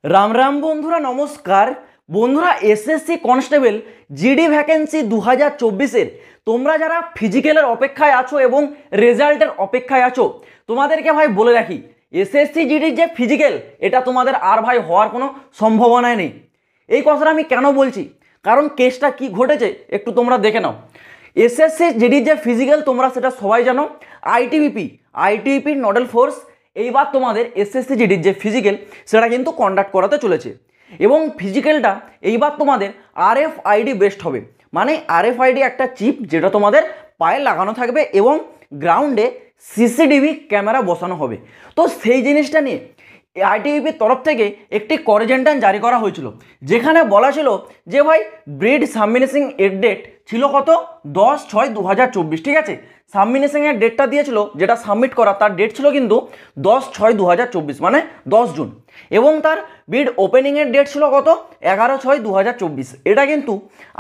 রাম রাম বন্ধুরা, নমস্কার বন্ধুরা। এসএসসি কনস্টেবল জিডি ভ্যাকেন্সি 2024-এর তোমরা যারা ফিজিক্যালের অপেক্ষায় আছো এবং রেজাল্টের অপেক্ষায় আছো, তোমাদেরকে ভাই বলে রাখি, এসএসসি জিডির যে ফিজিক্যাল, এটা তোমাদের আর ভাই হওয়ার কোনো সম্ভাবনাই নেই। এই কথাটা আমি কেন বলছি, কারণ কেসটা কি ঘটেছে একটু তোমরা দেখে নাও। এসএসসি জিডির যে ফিজিক্যাল, তোমরা সেটা সবাই জানো, আইটিবিপি নোডাল ফোর্স এইবার তোমাদের এসএসসি জিডির যে ফিজিক্যাল সেটা কিন্তু কন্ডাক্ট করাতে চলেছে। এবং ফিজিক্যালটা এইবার তোমাদের আরএফআইডি বেসড হবে। মানে আরএফআইডি একটা চিপ যেটা তোমাদের পায়ে লাগানো থাকবে এবং গ্রাউন্ডে সিসিটিভি ক্যামেরা বসানো হবে। তো সেই জিনিসটা নিয়ে আইটিবিপির তরফ থেকে একটি করেজেন্টান জারি করা হয়েছিল, যেখানে বলা ছিল যে ভাই ব্রিড সাবমিনিশিং এর ডেট ছিল কত, 10/6/2024। ঠিক আছে, সাবমিনিশিংয়ের ডেটটা দিয়েছিল, যেটা সাবমিট করা তার ডেট ছিল কিন্তু 10/6/2024, মানে 10 জুন। এবং তার বিড ওপেনিংয়ের ডেট ছিল কত, 11/6/2024। এটা কিন্তু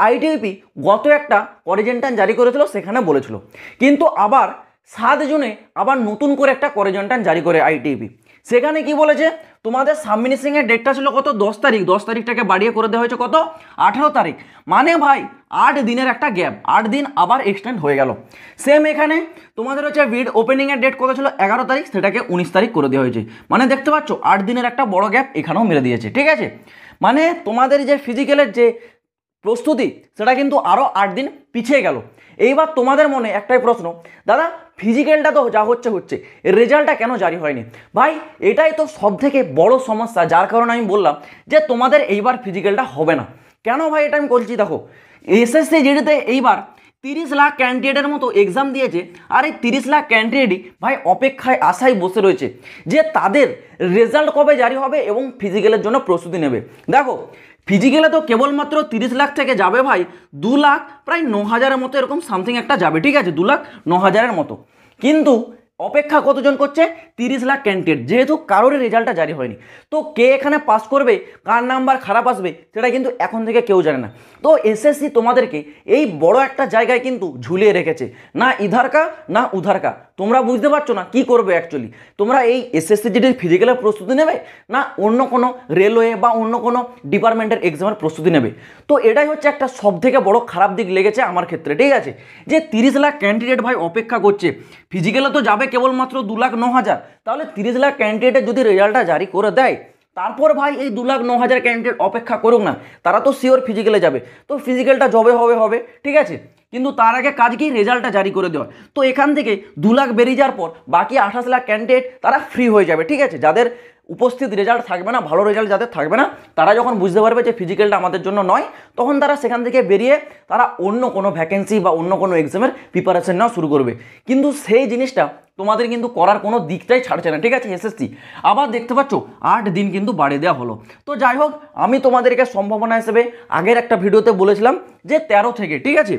আইটিবিপি গত একটা করেজেন্টান জারি করেছিল, সেখানে বলেছিল। কিন্তু আবার 7 জুনে আবার নতুন করে একটা করেজেন্টান জারি করে আইটিবিপি। সেখানে কি বলেছে, তোমাদের সাবমিনিশিংয়ের ডেটটা ছিল কত, 10 তারিখ, 10 তারিখটাকে বাড়িয়ে করে দেওয়া হয়েছে কত, 18 তারিখ। মানে ভাই 8 দিনের একটা গ্যাপ, 8 দিন আবার এক্সটেন্ড হয়ে গেল। সেম এখানে তোমাদের হচ্ছে বিড ওপেনিংয়ের ডেট কত ছিল, 11 তারিখ, সেটাকে 19 তারিখ করে দেওয়া হয়েছে। মানে দেখতে পাচ্ছ 8 দিনের একটা বড় গ্যাপ এখানেও মেরে দিয়েছে। ঠিক আছে, মানে তোমাদের যে ফিজিক্যালের যে প্রস্তুতি সেটা কিন্তু আরও 8 দিন পিছিয়ে গেল। এইবার তোমাদের মনে একটাই প্রশ্ন, দাদা ফিজিক্যালটা তো যা হচ্ছে রেজাল্টটা কেন জারি হয়নি? ভাই এটাই তো সব থেকে বড় সমস্যা, যার কারণে আমি বললাম যে তোমাদের এইবার ফিজিক্যালটা হবে না। কেন ভাই এটা আমি বলছি, দেখো এসএসসি জিডিতে এইবার 30 লাখ ক্যান্ডিডেটের মতো এক্সাম দিয়েছে, আর এই 30 লাখ ক্যান্ডিডেটই ভাই অপেক্ষায় আশায় বসে রয়েছে যে তাদের রেজাল্ট কবে জারি হবে এবং ফিজিক্যালের জন্য প্রস্তুতি নেবে। দেখো ফিজিক্যালে তো কেবলমাত্র 30 লাখ থেকে যাবে ভাই 2 লাখ, প্রায় 9,000-এর মতো এরকম সামথিং একটা যাবে। ঠিক আছে, 2,09,000-এর মতো। কিন্তু অপেক্ষা কতজন করছে, 30 লাখ ক্যান্ডিডেট, যেহেতু কারোরই রেজাল্টটা জারি হয়নি। তো কে এখানে পাস করবে, কার নাম্বার খারাপ আসবে, সেটা কিন্তু এখন থেকে কেউ জানে না। তো এসএসসি তোমাদেরকে এই বড় একটা জায়গায় কিন্তু ঝুলিয়ে রেখেছে, না ইধার কা না উধার কা। তোমরা বুঝতে পারছো না কি করবে অ্যাকচুয়ালি। তোমরা এই এসএসসি জিডির ফিজিক্যালের প্রস্তুতি নেবে, না অন্য কোনো রেলওয়ে বা অন্য কোনো ডিপার্টমেন্টের এক্সামের প্রস্তুতি নেবে। তো এটাই হচ্ছে একটা সব থেকে বড় খারাপ দিক লেগেছে আমার ক্ষেত্রে। ঠিক আছে, যে 30 লাখ ক্যান্ডিডেট ভাই অপেক্ষা করছে, ফিজিক্যালে তো যাবে কেবলমাত্র 2,09,000, তাহলে 30 লাখ ক্যান্ডিডেটের যদি রেজাল্টটা জারি করে দেয়, তারপর ভাই এই 2,09,000 ক্যান্ডিডেট অপেক্ষা করুক না, তারা তো শিওর ফিজিক্যালে যাবে। তো ফিজিক্যালটা হবে। ঠিক আছে, কিন্তু তার আগে কাজ কি, রেজাল্টটা জারি করে দেওয়া। তো এখান থেকে 2 লাখ বেরিয়ে যাওয়ার পর বাকি 28 লাখ ক্যান্ডিডেট তারা ফ্রি হয়ে যাবে। ঠিক আছে, যাদের উপস্থিত রেজাল্ট থাকবে না, ভালো রেজাল্ট যাদের থাকবে না, তারা যখন বুঝতে পারবে যে ফিজিক্যালটা আমাদের জন্য নয়, তখন তারা সেখান থেকে বেরিয়ে তারা অন্য কোনো ভ্যাকেন্সি বা অন্য কোনো এক্সামের প্রিপারেশন নেওয়া শুরু করবে। কিন্তু সেই জিনিসটা তোমাদের কিন্তু করার কোনো দিকটাই ছাড়ছে না। ঠিক আছে, এসএসসি আবার দেখতে পাচ্ছ 8 দিন কিন্তু বাড়িয়ে দেওয়া হলো। তো যাই হোক, আমি তোমাদেরকে সম্ভাবনা হিসেবে আগের একটা ভিডিওতে বলেছিলাম যে 13 থেকে, ঠিক আছে,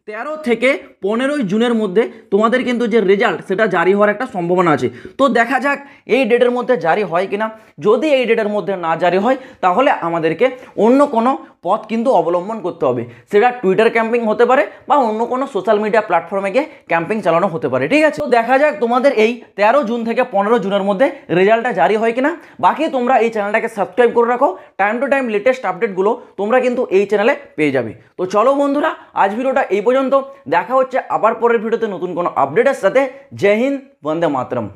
13 থেকে 15 জুনের মধ্যে তোমাদের কিন্তু যে রেজাল্ট সেটা জারি হওয়ার একটা সম্ভাবনা আছে। তো দেখা যাক এই ডেটের মধ্যে জারি হয় কিনা। যদি এই ডেটের মধ্যে না জারি হয়, তাহলে আমাদেরকে অন্য কোনো পথ কিন্তু অবলম্বন করতে হবে। সেটা টুইটার ক্যাম্পিং হতে পারে বা অন্য কোনো সোশ্যাল মিডিয়া প্ল্যাটফর্মে গিয়ে ক্যাম্পিং চালানো হতে পারে। ঠিক আছে, তো দেখা যাক তোমাদের এই 13 জুন থেকে 15 জুনের মধ্যে রেজাল্টটা জারি হয় কিনা। বাকি তোমরা এই চ্যানেলটাকে সাবস্ক্রাইব করে রাখো, টাইম টু টাইম লেটেস্ট আপডেটগুলো তোমরা কিন্তু এই চ্যানেলে পেয়ে যাবে। তো চলো বন্ধুরা, আজ ভিডিওটা এই পর্যন্ত। দেখা হচ্ছে আবার পরের ভিডিওতে নতুন কোনো আপডেটের সাথে। জয় হিন্দ, বন্দে মাতরম।